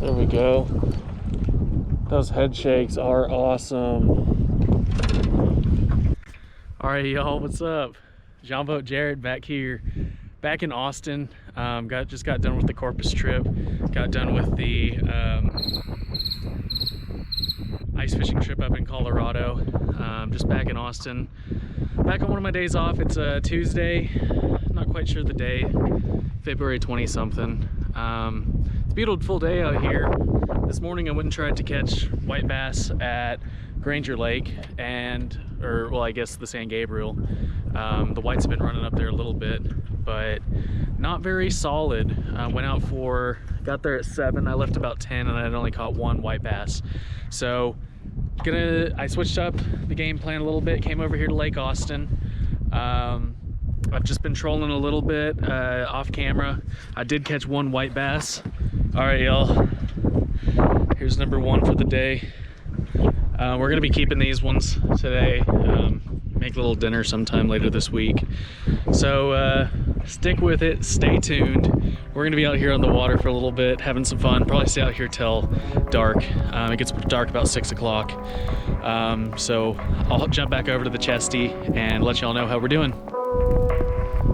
There we go. Those head shakes are awesome. All right, y'all, what's up? John Boat Jared back here, back in Austin. Just got done with the Corpus trip. Got done with the ice fishing trip up in Colorado. Just back in Austin. Back on one of my days off. It's a Tuesday. Not quite sure the day. February 20 something. It's a beautiful day out here. This morning I went and tried to catch white bass at Granger Lake well, I guess the San Gabriel. The whites have been running up there a little bit, but not very solid. Got there at 7, I left about 10, and I had only caught 1 white bass. So I switched up the game plan a little bit, came over here to Lake Austin. I've just been trolling a little bit off camera. I did catch 1 white bass. All right, y'all, here's number 1 for the day. We're gonna be keeping these ones today. Make a little dinner sometime later this week. So stick with it, stay tuned. We're gonna be out here on the water for a little bit, having some fun. Probably stay out here till dark. It gets dark about 6 o'clock. So I'll jump back over to the chesty and let y'all know how we're doing.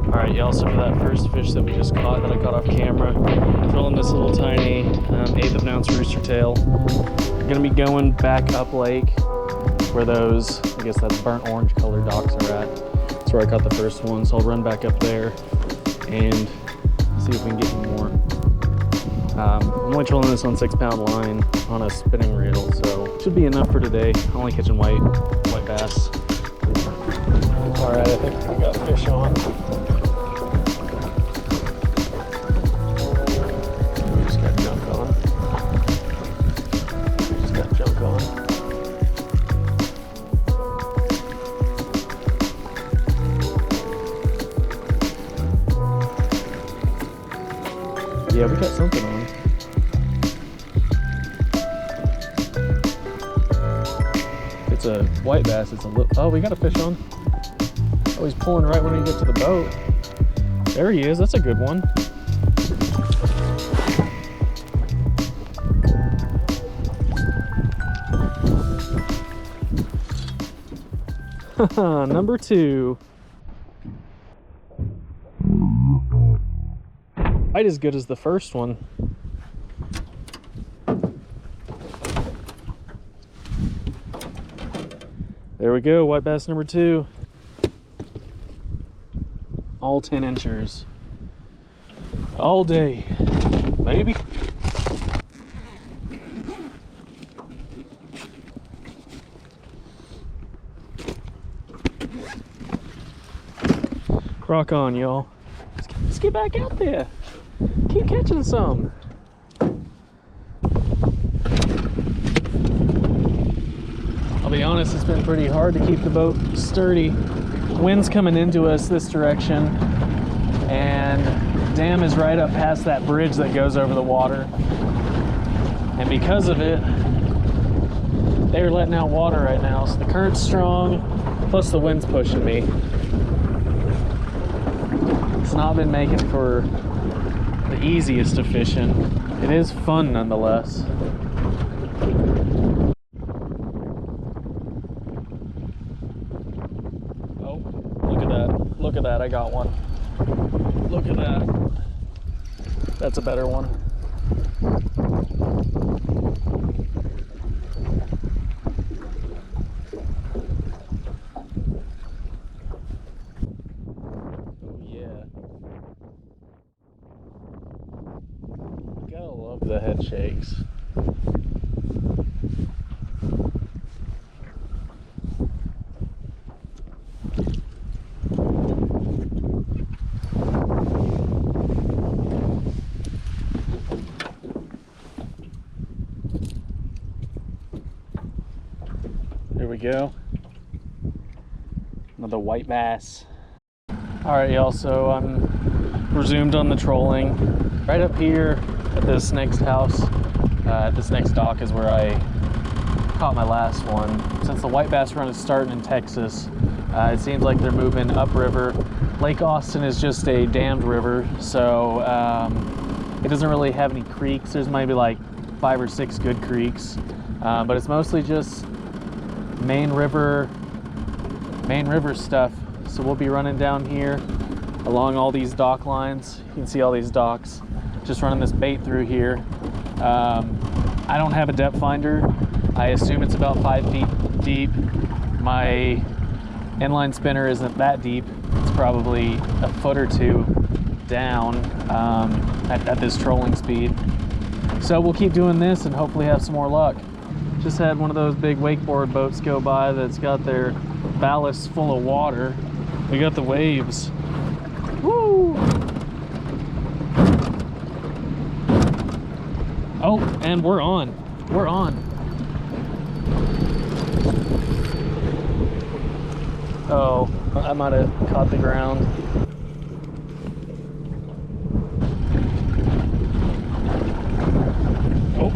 All right, y'all, so for that first fish that we just caught, that I caught off camera, throwing this little tiny 1/8 of an ounce rooster tail. I'm gonna be going back up lake where those, I guess that's burnt orange colored docks are at. That's where I caught the first one, so I'll run back up there and see if we can get any more. I'm only trolling this on 6-pound line on a spinning reel, so should be enough for today. I'm only catching white bass. All right, I think we got a fish on. We just got junk on. Yeah, we got something on. It's a white bass. It's a little. Oh, we got a fish on. Oh, he's pulling right when we get to the boat. There he is. That's a good one. Number 2. Quite as good as the first one. There we go, white bass number 2. All 10 inchers. All day, baby. Rock on, y'all. Let's get back out there. Keep catching some. I'll be honest, it's been pretty hard to keep the boat sturdy. Wind's coming into us this direction, and dam is right up past that bridge that goes over the water. And because of it, they're letting out water right now. So the current's strong, plus the wind's pushing me. It's not been making for the easiest of fishing. It is fun nonetheless. Oh, look at that. Look at that, I got one. Look at that. That's a better one. Love the head shakes. There we go. Another white bass. All right, y'all, so I'm resumed on the trolling. Right up here at this next house, at this next dock is where I caught my last one. Since the white bass run is starting in Texas, it seems like they're moving upriver. Lake Austin is just a dammed river, so it doesn't really have any creeks. There's maybe like 5 or 6 good creeks, but it's mostly just main river stuff. So we'll be running down here along all these dock lines. You can see all these docks. Just running this bait through here. I don't have a depth finder. I assume it's about 5 feet deep. My inline spinner isn't that deep. It's probably a foot or two down at this trolling speed. So we'll keep doing this and hopefully have some more luck. Just had one of those big wakeboard boats go by that's got their ballast full of water. We got the waves. Woo! Oh, and we're on. We're on. Oh, I might have caught the ground. Oh,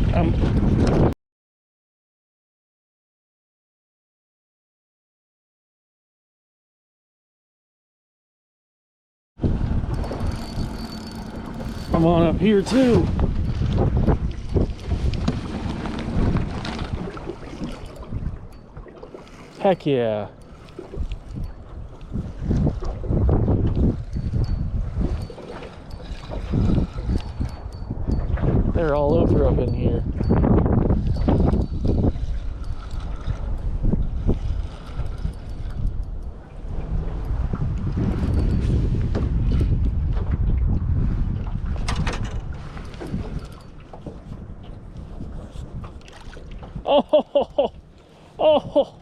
I'm on up here too. Heck yeah. They're all over up in here. Oh, oh,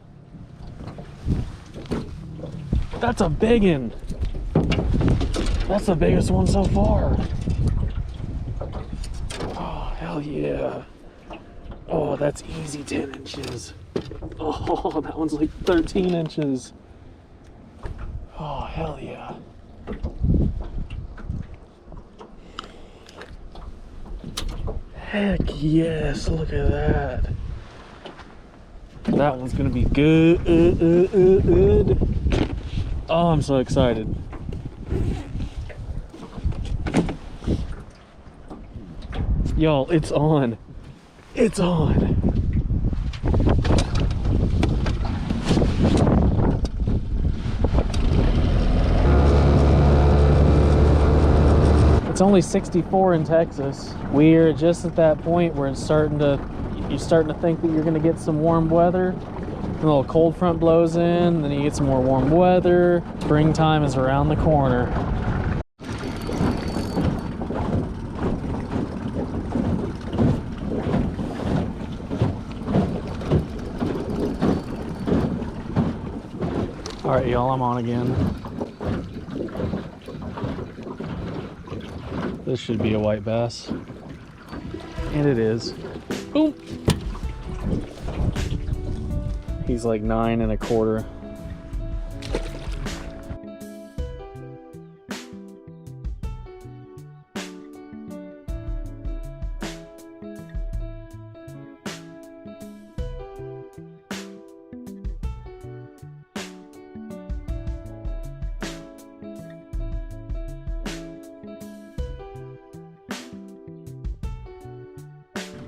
that's a big one. That's the biggest one so far. Oh, hell yeah. Oh, that's easy 10 inches. Oh, that one's like 13 inches. Oh, hell yeah. Heck yes, look at that. That one's gonna be good. Oh, I'm so excited. Y'all, it's on. It's on. It's only 64 in Texas. We're just at that point where it's starting to think that you're gonna get some warm weather. A little cold front blows in, then you get some more warm weather. Springtime is around the corner. All right, y'all, I'm on again. This should be a white bass. And it is. Boom! He's like 9 1/4.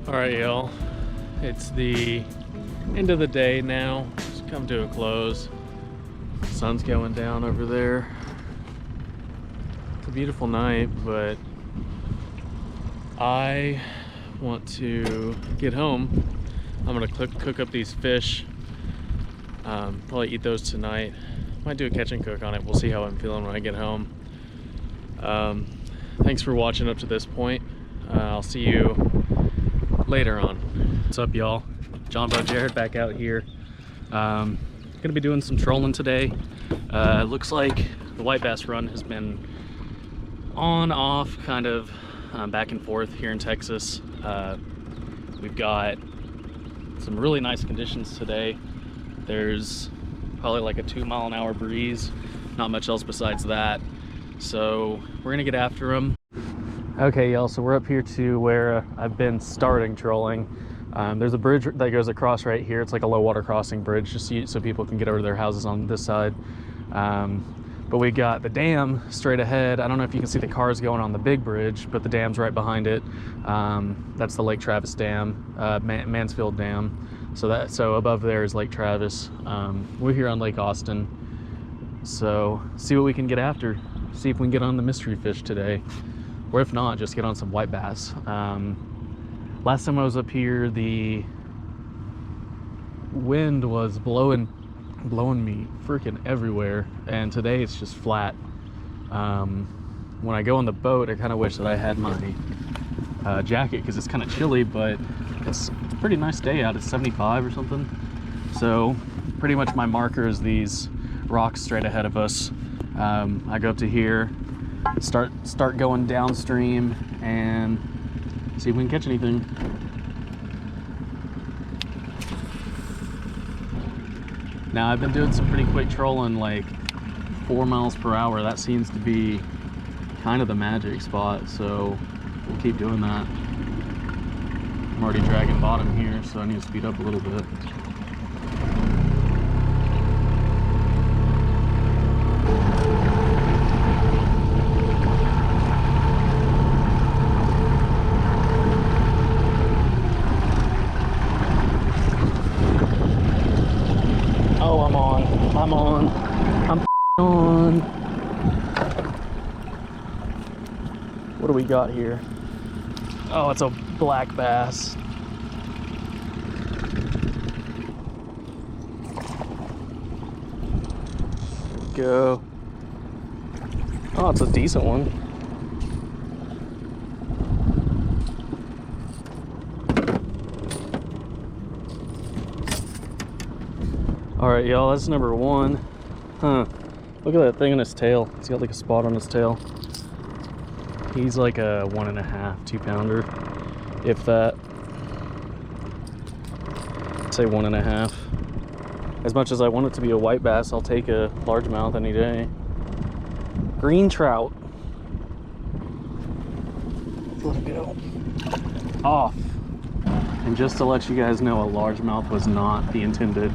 All right, y'all. It's the end of the day now. It's come to a close. Sun's going down over there. It's a beautiful night, but I want to get home. I'm gonna cook up these fish. Probably eat those tonight. Might do a catch and cook on it. We'll see how I'm feeling when I get home. Thanks for watching up to this point. I'll see you later on. What's up, y'all? John Jared back out here. Gonna be doing some trolling today. Looks like the white bass run has been on, off, kind of back and forth here in Texas. We've got some really nice conditions today. There's probably like a 2-mile-an-hour breeze, not much else besides that. So we're gonna get after them. Okay, y'all, so we're up here to where I've been starting trolling. There's a bridge that goes across right here. It's like a low water crossing bridge, just so people can get over to their houses on this side. But But we got the dam straight ahead. I don't know if you can see the cars going on the big bridge, but the dam's right behind it. That's the Lake Travis Dam, Mansfield Dam. So above there is Lake Travis. We're here on Lake Austin. So see what we can get after. See if we can get on the mystery fish today. Or if not, just get on some white bass. Last time I was up here, the wind was blowing me freaking everywhere, and today it's just flat. When I go on the boat, I kind of wish that I had my jacket because it's kind of chilly, but it's a pretty nice day out. It's 75 or something. So pretty much my marker is these rocks straight ahead of us. I go up to here, start going downstream and see if we can catch anything. Now I've been doing some pretty quick trolling, like 4 miles per hour. That seems to be kind of the magic spot, so we'll keep doing that. I'm already dragging bottom here, so I need to speed up a little bit. Oh, I'm on. What do we got here? Oh, it's a black bass. Go. Oh, it's a decent one. All right, y'all, that's number one. Huh. Look at that thing on his tail. It's got like a spot on his tail. He's like a 1.5, 2 pounder, if that. I'd say 1.5. As much as I want it to be a white bass, I'll take a largemouth any day. Green trout. Let's let it go. Off. And just to let you guys know, a largemouth was not the intended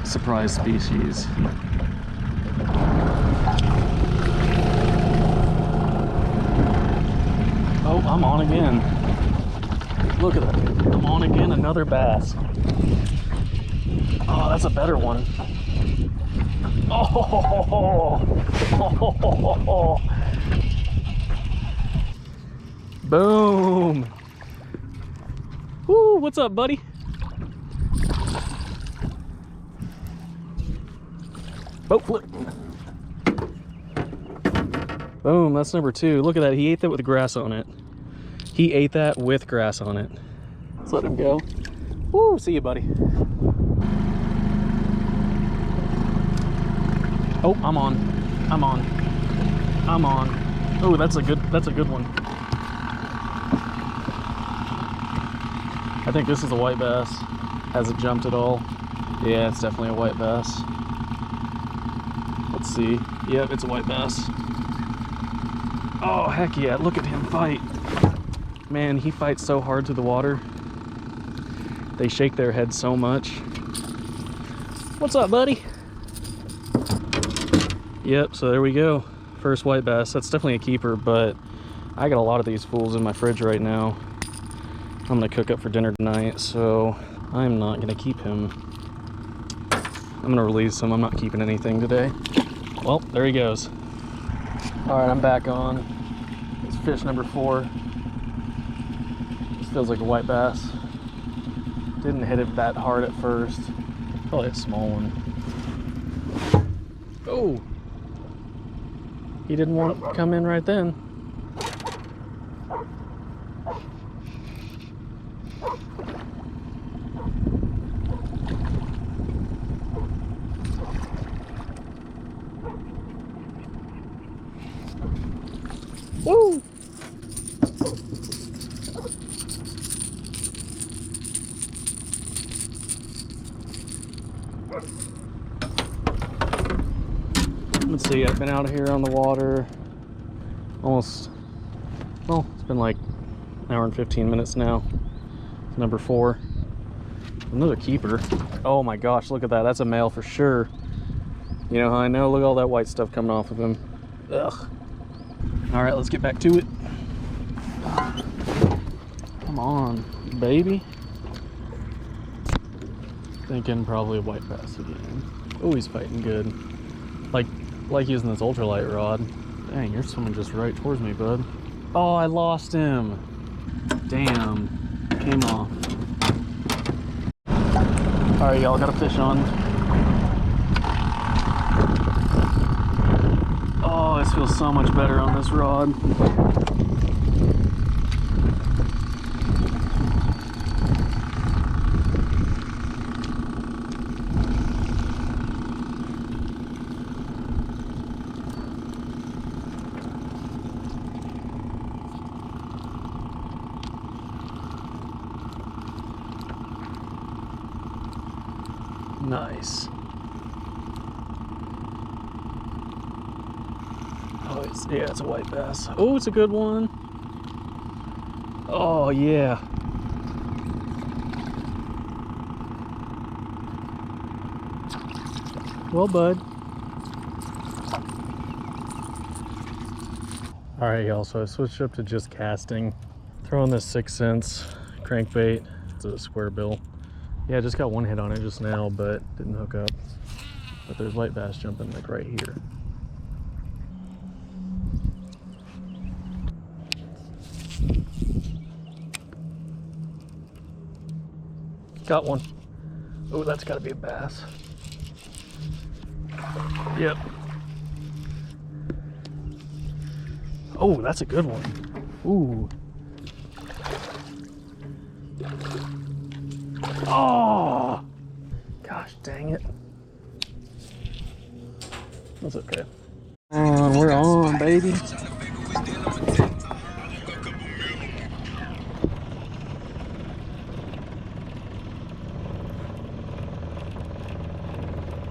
surprise species. Oh, I'm on again. Look at that. I'm on again, another bass. Oh, that's a better one. Oh, boom. Woo, what's up, buddy? Boat flip. Boom, that's number two. Look at that, he ate that with grass on it. He ate that with grass on it. Let's let him go. Woo, see you, buddy. Oh, I'm on. Oh, that's a good one. I think this is a white bass. Hasn't jumped at all. Yeah, it's definitely a white bass. Let's see. Yep, it's a white bass. Oh, heck yeah, look at him fight. Man, he fights so hard through the water. They shake their heads so much. What's up, buddy? Yep, so there we go. First white bass. That's definitely a keeper, but I got a lot of these fools in my fridge right now. I'm gonna cook up for dinner tonight, so I'm not gonna keep him. I'm gonna release him. I'm not keeping anything today. Well, there he goes. All right, I'm back on. It's fish number 4. This feels like a white bass. Didn't hit it that hard at first. Probably a small one. Oh! He didn't want to come in right then. Woo! Let's see, I've been out here on the water almost, well, it's been like an hour and 15 minutes now. It's number 4. Another keeper. Oh my gosh, look at that. That's a male for sure. You know how I know? Look at all that white stuff coming off of him. Ugh. All right, let's get back to it. Come on, baby. Thinking probably a white bass again. Oh, he's fighting good. Like using this ultralight rod. Dang, you're swimming just right towards me, bud. Oh, I lost him. Damn, came off. All right, y'all, got a fish on. Oh, this feels so much better on this rod. Nice. Oh, yeah, it's a white bass. Oh, it's a good one. Oh, yeah. Well, bud. All right, y'all, so I switched up to just casting. Throwing this 6 cents crankbait. It's a square bill. Yeah, I just got one hit on it just now, but didn't hook up. But there's white bass jumping like right here. Got one. Oh, that's gotta be a bass. Yep. Oh, that's a good one. Ooh. Oh, gosh dang it. That's okay. We're on, baby.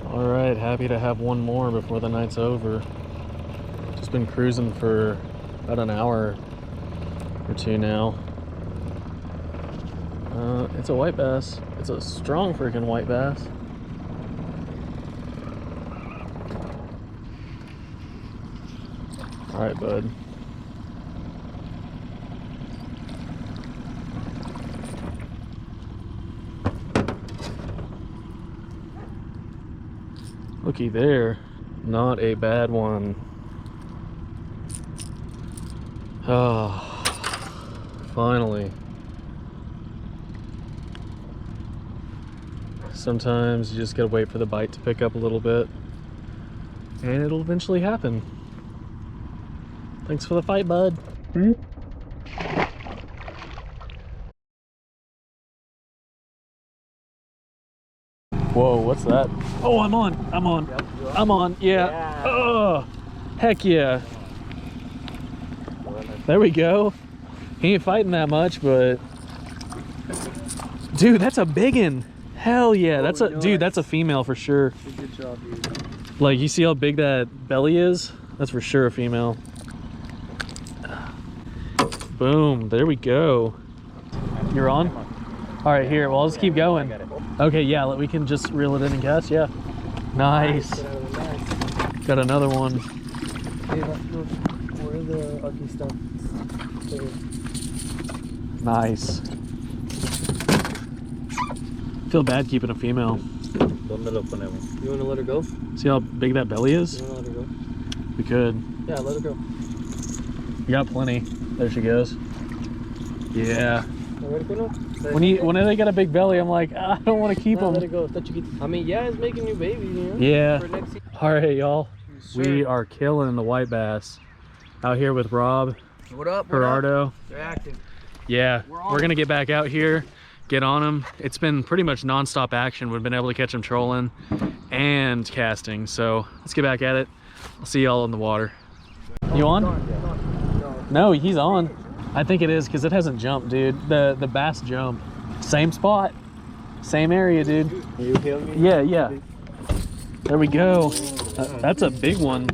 All right, happy to have one more before the night's over. Just been cruising for about an hour or two now. It's a white bass. It's a strong freaking white bass. All right, bud. Looky there. Not a bad one. Oh, finally. Sometimes you just gotta wait for the bite to pick up a little bit, and it'll eventually happen. Thanks for the fight, bud. Whoa, what's that? Oh, I'm on, yeah. Oh, heck yeah. There we go. He ain't fighting that much, but dude, that's a biggin'. Hell yeah, that's a dude, that's a female for sure. Good job, dude. Like, you see how big that belly is? That's for sure a female. Boom, there we go. You're on? All right, here, well, let's keep going. Okay, yeah, we can just reel it in and cast, yeah. Nice. Got another one. Where are the ugly stuff? Nice. Feel bad keeping a female. You want to let her go? See how big that belly is? You want to let her go? We could. Yeah, let her go. We got plenty. There she goes. Yeah. When they got a big belly, I'm like, I don't want to keep them. Let it go. I mean, yeah, it's making new babies, you know? Yeah. All right, y'all. Sure. We are killing the white bass out here with Rob. What up? Gerardo. They're active. Yeah, we're gonna get back out here, get on them. It's been pretty much non-stop action. We've been able to catch them trolling and casting. So let's get back at it. I'll see y'all in the water. You on? No, he's on. I think it is because it hasn't jumped, dude. The bass jump. Same spot, same area, dude. You hear me? Yeah. There we go. That's a big one.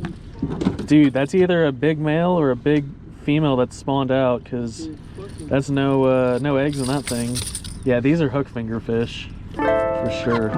Dude, that's either a big male or a big female that's spawned out, because that's no eggs in that thing. Yeah, these are hook finger fish for sure.